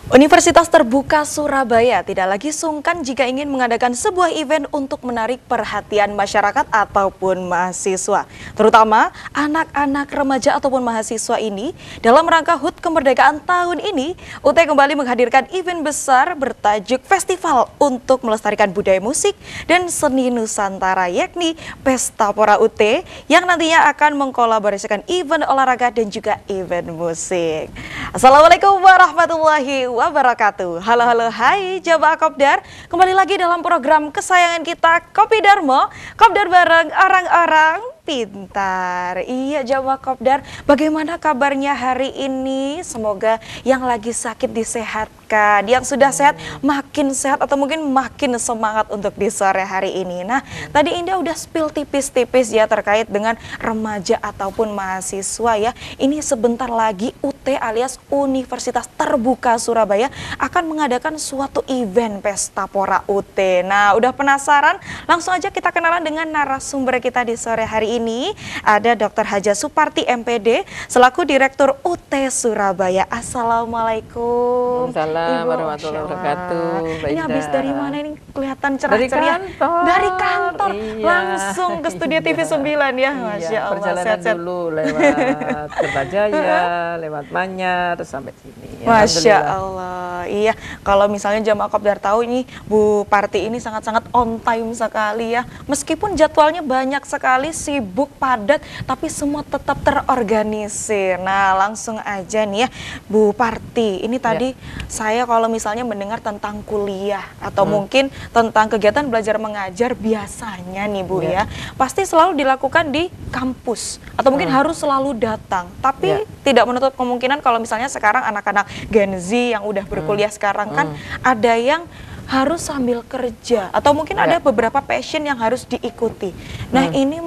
Universitas Terbuka Surabaya tidak lagi sungkan jika ingin mengadakan sebuah event untuk menarik perhatian masyarakat ataupun mahasiswa. Terutama anak-anak remaja ataupun mahasiswa ini. Dalam rangka HUT Kemerdekaan tahun ini, UT kembali menghadirkan event besar bertajuk Festival untuk melestarikan budaya musik dan seni Nusantara, yakni Pesta Pora UT yang nantinya akan mengkolaborasikan event olahraga dan juga event musik. Assalamualaikum warahmatullahi wabarakatuh. Halo, hai Jamaah Kopdar. Kembali lagi dalam program kesayangan kita Kopi Darmo. Kopdar bareng orang-orang pintar. Iya Jamaah Kopdar, bagaimana kabarnya hari ini? Semoga yang lagi sakit disehatkan, yang sudah sehat makin sehat atau mungkin makin semangat untuk di sore hari ini. Nah, tadi Indah udah spill tipis-tipis ya terkait dengan remaja ataupun mahasiswa ya. Ini sebentar lagi UT alias Universitas Terbuka Surabaya akan mengadakan suatu event Pesta Pora UT. Nah, udah penasaran? Langsung aja kita kenalan dengan narasumber kita di sore hari ini. Ada Dr. Haja Suparti MPD selaku Direktur UT Surabaya. Assalamualaikum. Assalamualaikum warahmatullahi wabarakatuh. Ini habis dari mana ini? Kelihatan cerah Dari ceria. kantor. Dari kantor. Iya. Langsung ke studio TV 9 ya. Masya Allah. Perjalanan Sehat-sehat. dulu lewat Kertajaya, lewat Manyar sampai sini. Masya Allah. Iya, kalau misalnya Jamaah Kopdar tahu ini Bu Parti ini sangat-sangat on time sekali ya. Meskipun jadwalnya banyak sekali, sibuk, padat, tapi semua tetap terorganisir. Nah, langsung aja nih ya Bu Parti. Ini tadi saya kalau misalnya mendengar tentang kuliah atau mungkin tentang kegiatan belajar mengajar biasanya nih Bu ya, pasti selalu dilakukan di kampus atau mungkin harus selalu datang. Tapi tidak menutup kemungkinan kalau misalnya sekarang anak-anak Gen Z yang udah berkuliah sekarang kan ada yang harus sambil kerja atau mungkin ada beberapa passion yang harus diikuti. Nah, ini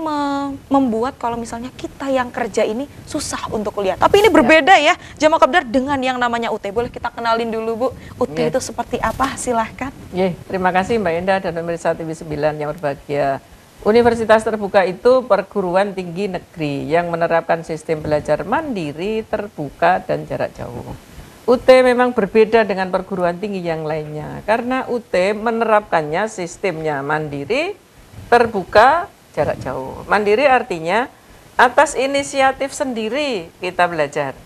membuat kalau misalnya kita yang kerja ini susah untuk kuliah. Tapi ini berbeda ya, Jamaah Kopdar, dengan yang namanya UT. Boleh kita kenalin dulu Bu, UT itu seperti apa? Silahkan. Terima kasih Mbak Indah dan pemirsa TV 9 yang berbahagia. Universitas Terbuka itu perguruan tinggi negeri yang menerapkan sistem belajar mandiri, terbuka, dan jarak jauh. UT memang berbeda dengan perguruan tinggi yang lainnya karena UT menerapkannya sistemnya mandiri, terbuka, jarak jauh. Mandiri artinya atas inisiatif sendiri kita belajar.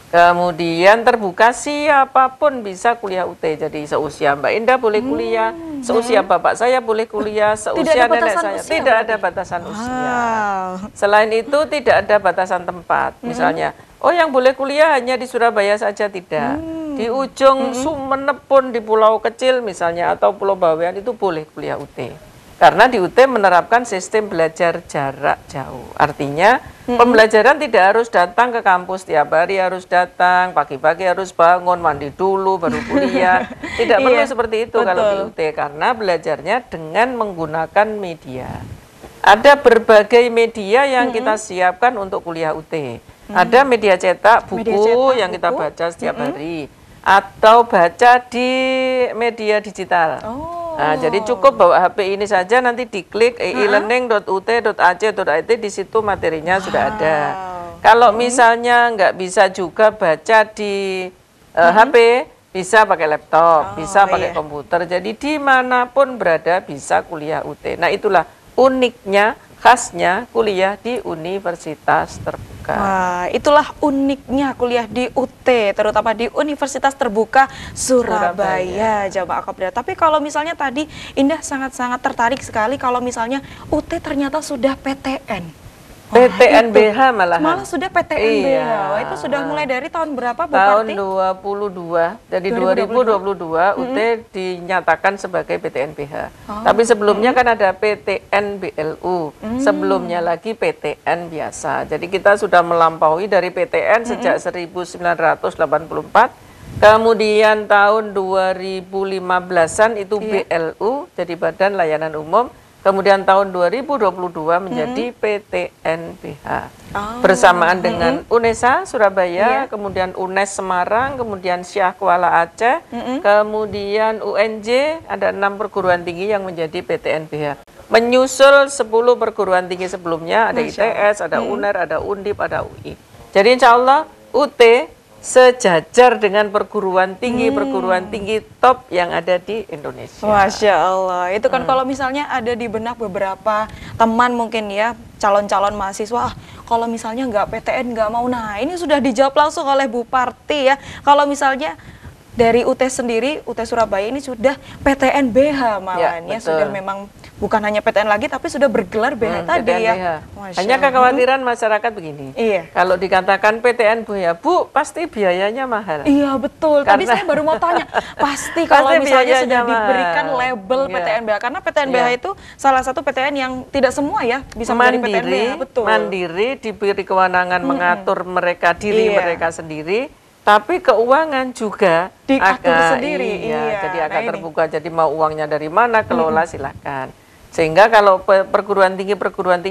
Kemudian terbuka, siapapun bisa kuliah UT. Jadi seusia Mbak Indah boleh kuliah, seusia bapak saya boleh kuliah, seusia nenek saya. Tidak ada batasan usia. Selain itu tidak ada batasan tempat. Misalnya, oh yang boleh kuliah hanya di Surabaya saja, tidak. Di ujung Sumenep pun, di pulau kecil misalnya atau Pulau Bawean itu boleh kuliah UT. Karena di UT menerapkan sistem belajar jarak jauh. Artinya pembelajaran tidak harus datang ke kampus tiap hari, harus datang pagi-pagi, harus bangun mandi dulu baru kuliah. Tidak perlu seperti itu kalau di UT, karena belajarnya dengan menggunakan media. Ada berbagai media yang kita siapkan untuk kuliah UT. Ada media cetak, buku yang kita baca setiap hari, atau baca di media digital. Nah, jadi cukup bawa HP ini saja, nanti diklik e-learning.ut.ac.id, di situ materinya sudah ada. Kalau misalnya nggak bisa juga baca di HP, bisa pakai laptop, bisa pakai komputer. Jadi dimanapun berada bisa kuliah UT. Nah, itulah uniknya, khasnya kuliah di Universitas Terbuka. Wah, itulah uniknya kuliah di UT, terutama di Universitas Terbuka Surabaya, Jamaah Kopdar. Tapi kalau misalnya tadi Indah sangat-sangat tertarik sekali kalau misalnya UT ternyata sudah PTN. PTNBH malahan. Malah sudah PTNBH. Wah, itu sudah mulai dari tahun berapa Bu Tahun Parti? 22. Jadi 2022 UT dinyatakan sebagai PTNBH. Tapi sebelumnya kan ada PTNBLU. Sebelumnya lagi PTN biasa. Jadi kita sudah melampaui dari PTN sejak 1984. Kemudian tahun 2015-an itu BLU, jadi Badan Layanan Umum. Kemudian tahun 2022 menjadi PTNBH. Bersamaan dengan UNESA Surabaya, kemudian UNES Semarang, kemudian Syah Kuala Aceh, kemudian UNJ, ada 6 perguruan tinggi yang menjadi PTNBH. Menyusul 10 perguruan tinggi sebelumnya, ada ITS, ada UNER, ada UNDIP, ada UI. Jadi insya Allah UT sejajar dengan perguruan tinggi top yang ada di Indonesia. Masya Allah, itu kan kalau misalnya ada di benak beberapa teman mungkin ya, calon-calon mahasiswa, kalau misalnya nggak PTN nggak mau, nah ini sudah dijawab langsung oleh Bu Parti ya. Kalau misalnya dari UT sendiri, UT Surabaya ini sudah PTN BH malahan ya, sudah memang bukan hanya PTN lagi tapi sudah bergelar BH tadi ya. Hanya kekhawatiran masyarakat begini, kalau dikatakan PTN BH, Bu, pasti biayanya mahal. Iya betul, tadi saya baru mau tanya, pasti kalau misalnya sudah diberikan label PTN BH, karena PTN BH itu salah satu PTN yang tidak semua ya bisa menjadi PTN BH, betul. Mandiri, diberi kewenangan mengatur diri mereka sendiri, tapi keuangan juga diatur sendiri. Jadi akan terbuka. Jadi mau uangnya dari mana, kelola silakan. Sehingga kalau perguruan tinggi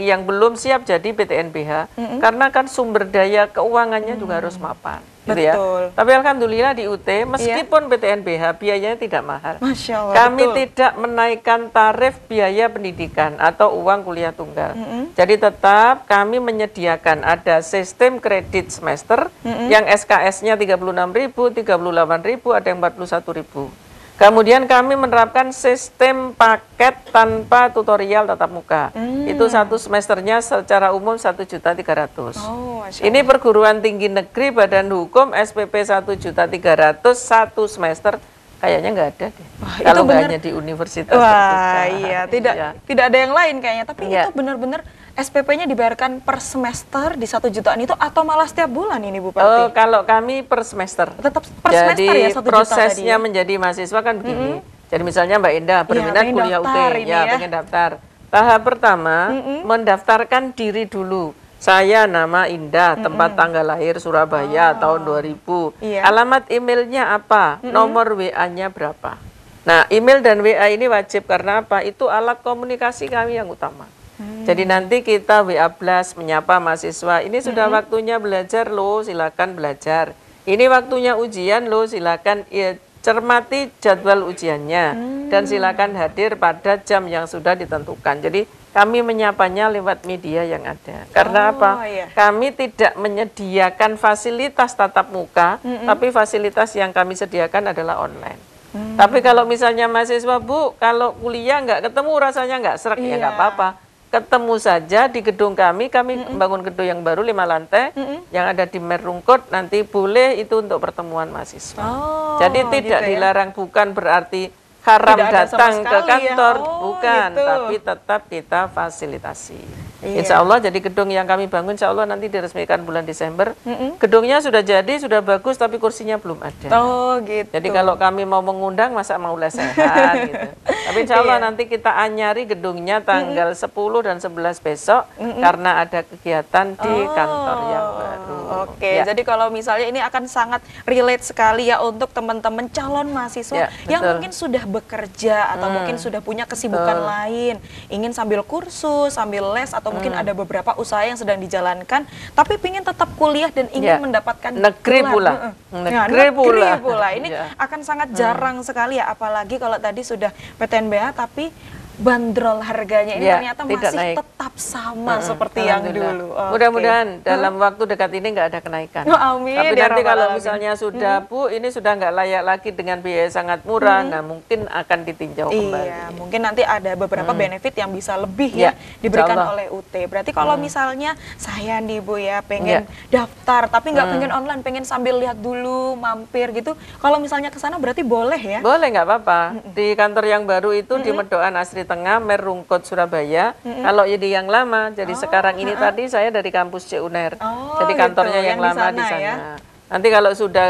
yang belum siap jadi PTN-BH, karena kan sumber daya keuangannya juga harus mapan. Gitu ya. Tapi alhamdulillah di UT, meskipun PTN-BH biayanya tidak mahal. Masya Allah, kami tidak menaikkan tarif biaya pendidikan atau uang kuliah tunggal. Jadi tetap kami menyediakan ada sistem kredit semester yang SKS-nya 36.000, 38.000, ada yang 41.000. Kemudian kami menerapkan sistem paket tanpa tutorial tatap muka. Itu satu semesternya secara umum 1.300.000. Ini perguruan tinggi negeri Badan Hukum SPP 1.300.000 satu semester. Kayaknya nggak ada deh. Kalau nggak hanya di universitas. Wah, iya, tidak ada yang lain kayaknya. Tapi itu benar-benar SPP-nya dibayarkan per semester di 1 jutaan itu atau malah setiap bulan ini Bu Parti? Kalau kami per semester. Tetap per semester ya 1 juta tadi. Jadi prosesnya menjadi mahasiswa kan begini. Jadi misalnya Mbak Indah berminat kuliah UT, pengen daftar. Tahap pertama mendaftarkan diri dulu. Saya nama Indah, tempat tanggal lahir Surabaya tahun 2000. Alamat emailnya apa? Nomor WA-nya berapa? Nah, email dan WA ini wajib karena apa? Itu alat komunikasi kami yang utama. Jadi nanti kita WA blast menyapa mahasiswa, ini sudah waktunya belajar loh, silakan belajar. Ini waktunya ujian loh, silakan cermati jadwal ujiannya dan silakan hadir pada jam yang sudah ditentukan. Jadi kami menyapanya lewat media yang ada. Karena apa? Kami tidak menyediakan fasilitas tatap muka, tapi fasilitas yang kami sediakan adalah online. Tapi kalau misalnya mahasiswa, Bu, kalau kuliah nggak ketemu rasanya nggak serak, ya nggak apa-apa. Ketemu saja di gedung kami membangun gedung yang baru 5 lantai, yang ada di Merungkut, nanti boleh itu untuk pertemuan mahasiswa. Jadi tidak dilarang, bukan berarti haram datang ke kantor, bukan, tapi tetap kita fasilitasi. Insya Allah, jadi gedung yang kami bangun insya Allah nanti diresmikan bulan Desember. Gedungnya sudah jadi, sudah bagus, tapi kursinya belum ada. Jadi kalau kami mau mengundang, masa mau lesehan gitu. Tapi insya Allah nanti kita anyari gedungnya tanggal 10 dan 11 besok, karena ada kegiatan di kantor yang baru. Jadi kalau misalnya ini akan sangat relate sekali ya untuk teman-teman calon mahasiswa yang mungkin sudah bekerja atau mungkin sudah punya kesibukan lain, ingin sambil kursus, sambil les, atau mungkin ada beberapa usaha yang sedang dijalankan, tapi ingin tetap kuliah dan ingin mendapatkan negeri pula. Negeri pula. Ini akan sangat jarang sekali ya, apalagi kalau tadi sudah PTN-BH tapi bandrol harganya ini ternyata masih tetap sama seperti yang dulu. Mudah-mudahan dalam waktu dekat ini nggak ada kenaikan. Amin. Tapi nanti kalau misalnya sudah Bu, ini sudah nggak layak lagi dengan biaya sangat murah, nah mungkin akan ditinjau kembali. Mungkin nanti ada beberapa benefit yang bisa lebih diberikan oleh UT. Berarti kalau misalnya saya nih Bu ya pengen daftar, tapi nggak pengen online, pengen sambil lihat dulu, mampir gitu. Kalau misalnya ke sana berarti boleh ya? Boleh, nggak apa-apa. Di kantor yang baru itu di Medokan Asri Tengah, Merungkut, Surabaya. Kalau ini yang lama, jadi sekarang ini tadi saya dari kampus CUNER. Jadi kantornya yang lama di sana. Nanti kalau sudah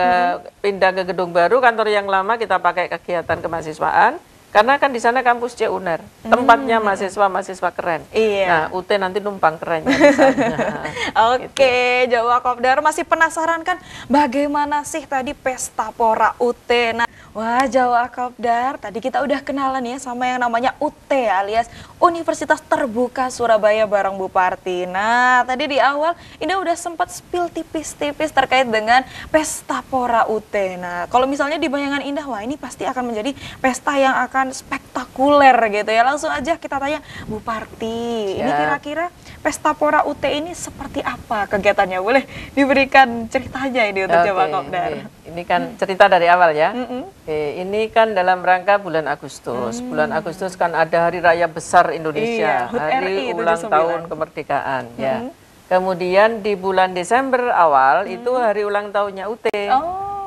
pindah ke gedung baru, kantor yang lama kita pakai kegiatan kemahasiswaan. Karena kan di sana kampus CUNER, tempatnya mahasiswa-mahasiswa keren. Nah, UT nanti numpang kerennya di sana. Jawa Kopdar masih penasaran kan bagaimana sih tadi pesta pora UT? Nah, wah Jawa Kopdar, tadi kita udah kenalan ya sama yang namanya UT alias Universitas Terbuka Surabaya bareng Bu Parti. Nah, tadi di awal Indah udah sempat spill tipis-tipis terkait dengan pesta pora UT. Nah, kalau misalnya di bayangan Indah, wah ini pasti akan menjadi pesta yang akan spektakuler gitu ya. Langsung aja kita tanya Bu Parti, ini kira-kira Pesta Pora UT ini seperti apa kegiatannya? Boleh diberikan ceritanya ini untuk Bapak Kopdar. Ini kan cerita dari awal ya. Ini kan dalam rangka bulan Agustus. Bulan Agustus kan ada Hari Raya Besar Indonesia, HUT Hari RI Ulang 79. Tahun Kemerdekaan. Ya. Kemudian di bulan Desember awal itu hari ulang tahunnya UT.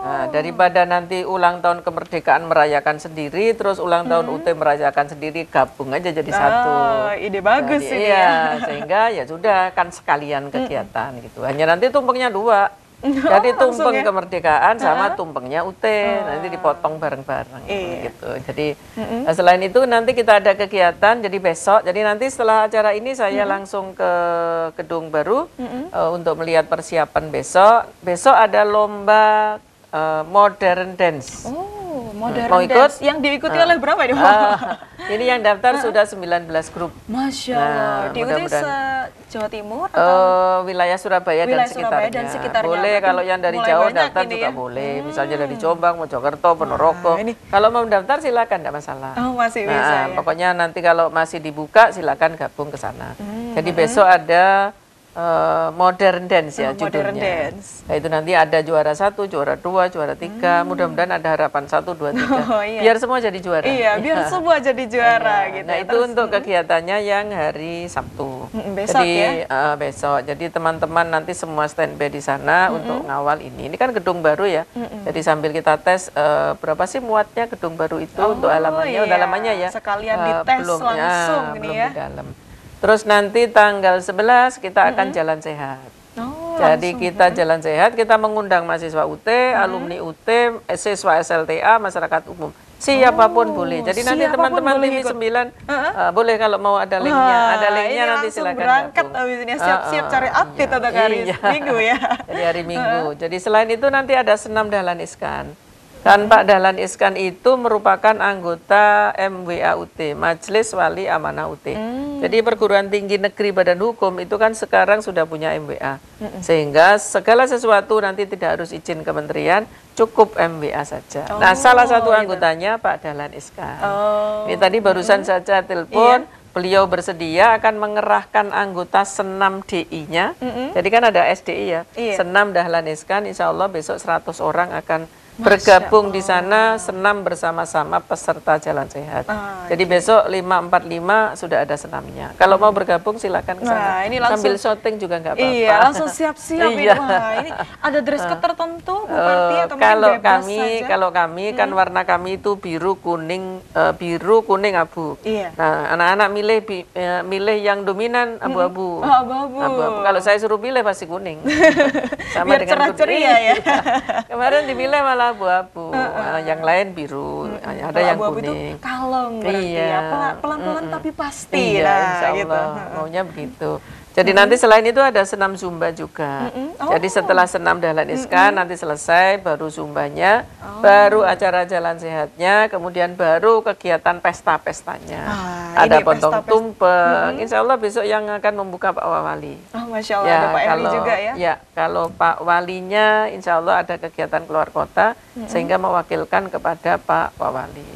Nah, daripada nanti ulang tahun kemerdekaan merayakan sendiri, terus ulang tahun UT merayakan sendiri, gabung aja jadi satu. Ide bagus jadi, ini iya, ya. sehingga ya sudah kan sekalian kegiatan gitu. Hanya nanti tumpengnya dua. Jadi tumpeng ya? kemerdekaan sama tumpengnya UT nanti dipotong bareng-bareng gitu. Jadi selain itu nanti kita ada kegiatan jadi besok. Jadi nanti setelah acara ini saya langsung ke Gedung Baru untuk melihat persiapan besok. Besok ada lomba modern dance. Modern mau ikut? dance yang diikuti oleh berapa ini? Ini yang daftar sudah 19 grup. Masya Allah. Diikuti Jawa Timur atau wilayah Surabaya Wilayah dan Surabaya sekitarnya. dan sekitarnya. Boleh Berarti kalau yang dari mulai Jawa banyak daftar ini juga ya? boleh. Misalnya dari Jombang, Mojokerto, Ponorogo. ini. Kalau mau daftar silakan, tidak masalah. Oh, masih bisa ya. Pokoknya nanti kalau masih dibuka silakan gabung ke sana. Jadi besok ada modern dance ya Modern judulnya. dance. Nah, itu nanti ada juara 1, juara 2, juara 3. Mudah-mudahan ada harapan 1, 2, 3. Iya. Biar semua jadi juara. Iya, biar semua jadi juara gitu. Nah ya. itu untuk kegiatannya yang hari Sabtu. Besok Jadi ya? besok. Jadi teman-teman nanti semua standby di sana untuk ngawal ini. Ini kan gedung baru ya. Jadi sambil kita tes berapa sih muatnya gedung baru itu untuk halamannya. Iya. Halamannya ya. Sekalian dites belum, langsung ini belum ya. di dalam. Terus nanti tanggal 11 kita akan jalan sehat. Jadi kita jalan sehat, kita mengundang mahasiswa UT, alumni UT, siswa SLTA, masyarakat umum. Siapapun boleh. Jadi nanti teman-teman TV 9 boleh kalau mau ada linknya. Ada linknya nanti silakan berangkat gabung. abis ini siap-siap cari update untuk hari Minggu ya. Jadi hari Minggu. Jadi selain itu nanti ada senam Dahlan Iskan. Kan Pak Dahlan Iskan itu merupakan anggota MWA UT, Majelis Wali Amanah UT. Jadi perguruan tinggi negeri badan hukum itu kan sekarang sudah punya MWA. Sehingga segala sesuatu nanti tidak harus izin kementerian, cukup MWA saja. Nah salah satu anggotanya Pak Dahlan Iskan. Ini tadi barusan saja telepon, beliau bersedia akan mengerahkan anggota senam DI-nya. Jadi kan ada SDI ya, senam Dahlan Iskan, insya Allah besok 100 orang akan bergabung di sana senam bersama-sama peserta jalan sehat. Jadi besok 5.45 sudah ada senamnya. Kalau mau bergabung silakan ke sana. Ini langsung, sambil syuting juga nggak apa-apa. Iya, langsung siap-siap ini. Wah, ini ada dress code tertentu Bupati atau kalau kami kan warna kami itu biru kuning abu. Nah, anak-anak milih yang dominan abu-abu. Abu-abu. Kalau saya suruh pilih pasti kuning. Sama biar dengan cerah ceria ya. Kemarin dipilih malah abu-abu, yang lain biru, ada yang kuning. Itu kalem berarti ya, pelan-pelan tapi pasti. Iya, insya Allah gitu. Maunya begitu. Jadi nanti selain itu ada senam zumba juga. Jadi setelah senam Dahlan Iskan nanti selesai baru zumbanya, baru acara jalan sehatnya, kemudian baru kegiatan pesta-pestanya. Ada potong tumpeng. Insya Allah besok yang akan membuka Pak Wali. Masya Allah, ada Pak Eri juga ya. Ya, kalau Pak Walinya insya Allah ada kegiatan keluar kota sehingga mewakilkan kepada Pak Wali.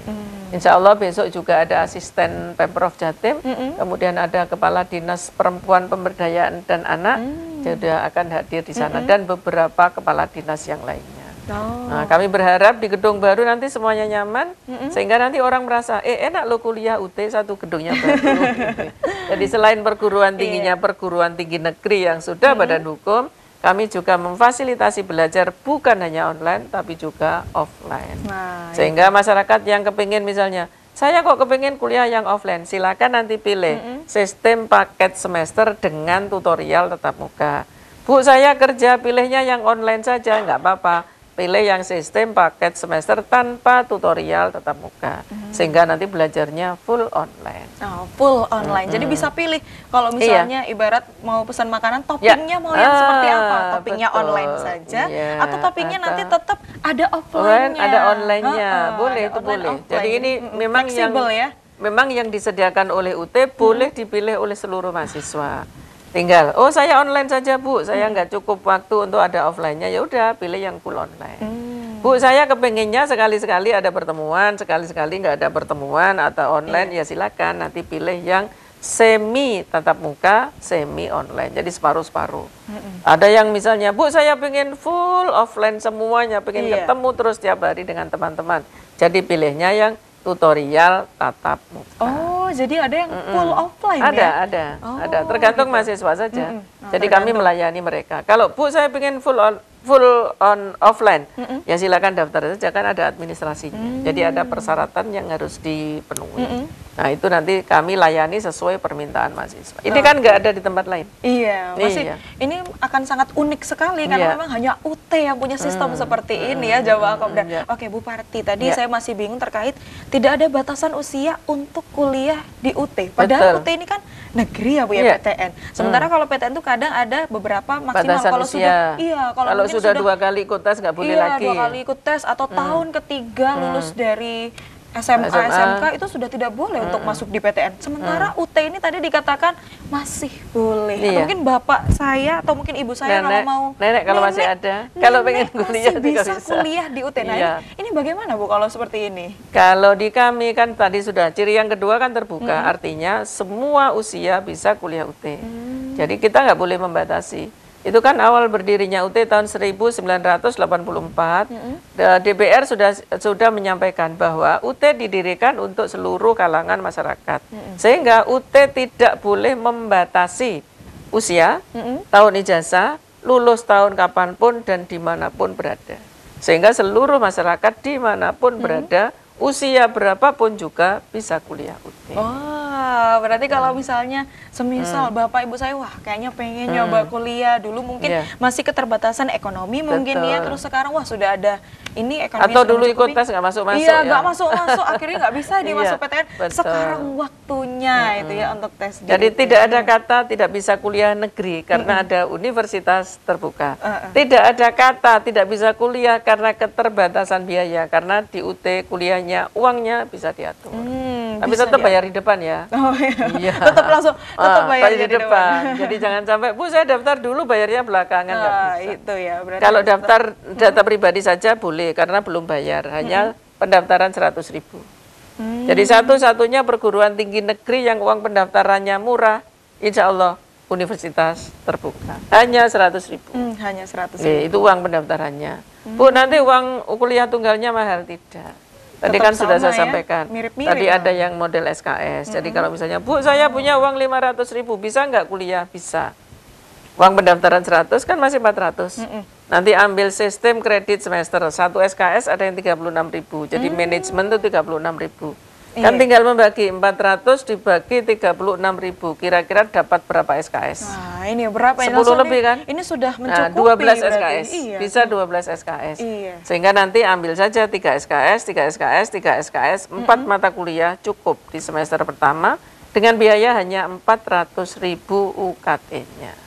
Insya Allah besok juga ada asisten Pemprov Jatim, kemudian ada Kepala Dinas Perempuan Pemberdayaan dan Anak, juga akan hadir di sana, dan beberapa kepala dinas yang lainnya. Nah, kami berharap di gedung baru nanti semuanya nyaman, sehingga nanti orang merasa, enak lo kuliah UT satu gedungnya baru. Gitu. Jadi selain perguruan tingginya perguruan tinggi negeri yang sudah badan hukum, kami juga memfasilitasi belajar bukan hanya online, tapi juga offline. Sehingga masyarakat yang kepingin misalnya, saya kok kepingin kuliah yang offline, silakan nanti pilih sistem paket semester dengan tutorial tatap muka. Bu, saya kerja pilihnya yang online saja, nggak apa-apa. Pilih yang sistem paket semester tanpa tutorial tatap muka. Sehingga nanti belajarnya full online. Full online. Jadi bisa pilih kalau misalnya ibarat mau pesan makanan, toppingnya mau yang seperti apa? Toppingnya online saja atau toppingnya nanti tetap ada offline-nya. Ada online-nya. Boleh itu boleh. Jadi ini memang memang yang disediakan oleh UT boleh dipilih oleh seluruh mahasiswa. Tinggal, saya online saja Bu, saya nggak cukup waktu untuk ada offline-nya, ya udah pilih yang full online. Bu, saya kepengennya sekali-sekali ada pertemuan, sekali-sekali nggak ada pertemuan atau online, ya silakan nanti pilih yang semi tatap muka, semi online. Jadi separuh-separuh. Ada yang misalnya, Bu saya pengen full offline semuanya, pengen ketemu terus tiap hari dengan teman-teman. Jadi pilihnya yang tutorial tatap muka. Oh, jadi ada yang full offline ada, ya? Ada. Tergantung gitu. mahasiswa saja. Jadi tergantung. kami melayani mereka. Kalau Bu saya pengen full on offline, ya silakan daftar saja, kan ada administrasinya. Jadi ada persyaratan yang harus dipenuhi. Nah itu nanti kami layani sesuai permintaan mahasiswa. Ini kan nggak ada di tempat lain. Iya, ini akan sangat unik sekali karena memang hanya UT yang punya sistem seperti ini ya, Jawa Kopda. Oke, Bu Parti, tadi saya masih bingung terkait tidak ada batasan usia untuk kuliah di UT. Padahal UT ini kan negeri ya Bu ya, PTN. Sementara kalau PTN itu kadang ada beberapa maksimal batasan kalau usia. sudah kalau sudah 2 kali ikut tes nggak boleh lagi. 2 kali ikut tes atau tahun ketiga lulus dari SMA, SMK itu sudah tidak boleh untuk masuk di PTN. Sementara UT ini tadi dikatakan masih boleh. Atau mungkin bapak saya atau mungkin ibu saya kalau mau kalau masih ada, kalau pengen kuliah masih bisa kuliah di UT. Nah, ini bagaimana Bu kalau seperti ini? Kalau di kami kan tadi sudah ciri yang kedua kan terbuka, artinya semua usia bisa kuliah UT. Jadi kita nggak boleh membatasi. Itu kan awal berdirinya UT tahun 1984, DPR sudah menyampaikan bahwa UT didirikan untuk seluruh kalangan masyarakat. Sehingga UT tidak boleh membatasi usia, tahun ijazah, lulus tahun kapanpun dan dimanapun berada. Sehingga seluruh masyarakat dimanapun berada, usia berapapun juga bisa kuliah UT. Wah, berarti kalau misalnya semisal bapak ibu saya, wah kayaknya pengen nyoba kuliah dulu, mungkin masih keterbatasan ekonomi mungkin ya, terus sekarang wah sudah ada ini ekonomi. Atau dulu ikut tes nggak masuk-masuk. Iya, nggak masuk-masuk, akhirnya nggak bisa dimasuk PTN. Sekarang waktunya itu ya untuk tes. Jadi tidak ada kata tidak bisa kuliah negeri karena ada universitas terbuka. Tidak ada kata tidak bisa kuliah karena keterbatasan biaya, karena di UT kuliahnya uangnya bisa diatur. Tapi tetap bayar di depan ya. Oh iya. Tetap bayar di depan. Jadi jangan sampai, Bu saya daftar dulu bayarnya belakangan, nggak bisa. Itu ya. Kalau daftar data pribadi saja boleh karena belum bayar, hanya pendaftaran 100.000. Jadi satu-satunya perguruan tinggi negeri yang uang pendaftarannya murah, insya Allah universitas terbuka. Hanya 100.000. Hanya 100.000. Itu uang pendaftarannya. Bu nanti uang kuliah tunggalnya mahal, tidak. Tadi kan sudah saya sampaikan, tadi ada yang model SKS. Jadi kalau misalnya, Bu saya punya uang 500.000, bisa nggak kuliah? Bisa. Uang pendaftaran 100 kan masih 400. Nanti ambil sistem kredit semester. 1 SKS ada yang 36.000. Jadi manajemen itu 36.000. Kan tinggal membagi 400 dibagi 36.000. Kira-kira dapat berapa SKS? Nah, ini berapa? 10 lebih kan? Ini sudah mencukupi. 12 SKS. Bisa 12 SKS. Sehingga nanti ambil saja 3 SKS, 3 SKS, 3 SKS, 4 mata kuliah cukup di semester pertama dengan biaya hanya 400.000 UKT-nya.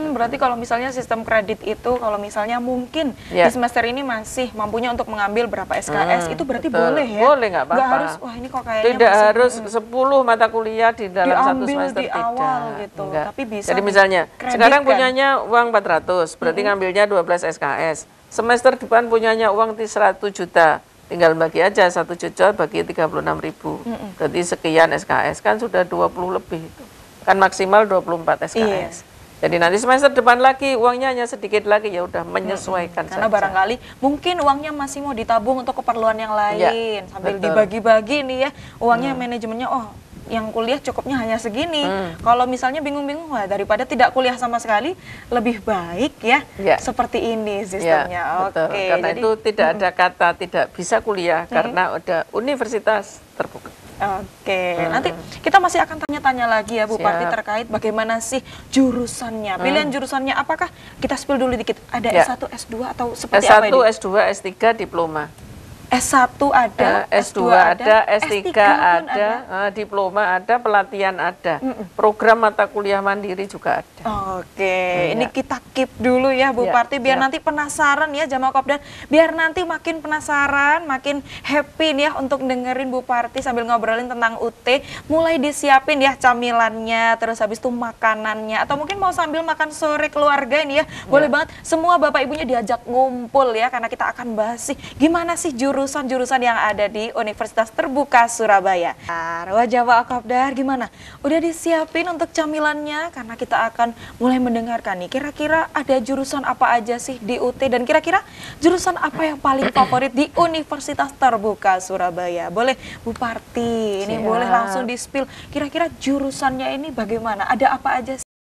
Berarti kalau misalnya sistem kredit itu, kalau misalnya mungkin di semester ini masih mampunya untuk mengambil berapa SKS, itu berarti boleh ya? Boleh, nggak apa-apa. Nggak harus, wah ini kok kayaknya tidak harus 10 mata kuliah di dalam satu semester, di awal gitu. Tapi bisa. Jadi misalnya, sekarang punyanya uang 400, berarti ngambilnya 12 SKS. Semester depan punyanya uang 100 juta. Tinggal bagi aja 1 juta bagi 36.000. Berarti sekian SKS, kan sudah 20 lebih itu. Kan maksimal 24 SKS. Jadi nanti semester depan lagi uangnya hanya sedikit lagi, ya udah menyesuaikan karena saja. Barangkali mungkin uangnya masih mau ditabung untuk keperluan yang lain, sambil dibagi-bagi nih ya uangnya, manajemennya yang kuliah cukupnya hanya segini. Kalau misalnya bingung-bingung, wah daripada tidak kuliah sama sekali, lebih baik ya seperti ini sistemnya. Oke. Karena jadi, itu tidak ada kata tidak bisa kuliah karena ada universitas terbuka. Oke, nanti kita masih akan tanya-tanya lagi ya Bu Parti terkait bagaimana sih jurusannya, pilihan jurusannya, apakah kita spill dulu dikit, ada S1, S2 atau seperti apa ini? S1, S2, S3, diploma. S1 ada, S2 ada, S3 ada, diploma ada, pelatihan ada, program mata kuliah mandiri juga ada. Oke, ini kita keep dulu ya Bu Parti, biar nanti penasaran ya Jamaah Kopda, biar nanti makin penasaran, makin happy nih ya untuk dengerin Bu Parti sambil ngobrolin tentang UT, mulai disiapin ya camilannya, terus habis itu makanannya, atau mungkin mau sambil makan sore keluarga ini ya, boleh banget, semua bapak ibunya diajak ngumpul ya, karena kita akan bahas sih gimana sih jurusan jurusan-jurusan yang ada di Universitas Terbuka Surabaya. Wajah Pak Kopdar gimana? Udah disiapin untuk camilannya? Karena kita akan mulai mendengarkan nih, kira-kira ada jurusan apa aja sih di UT dan kira-kira jurusan apa yang paling favorit di Universitas Terbuka Surabaya? Boleh Bu Parti, ini boleh langsung di-spill, kira-kira jurusannya ini bagaimana? Ada apa aja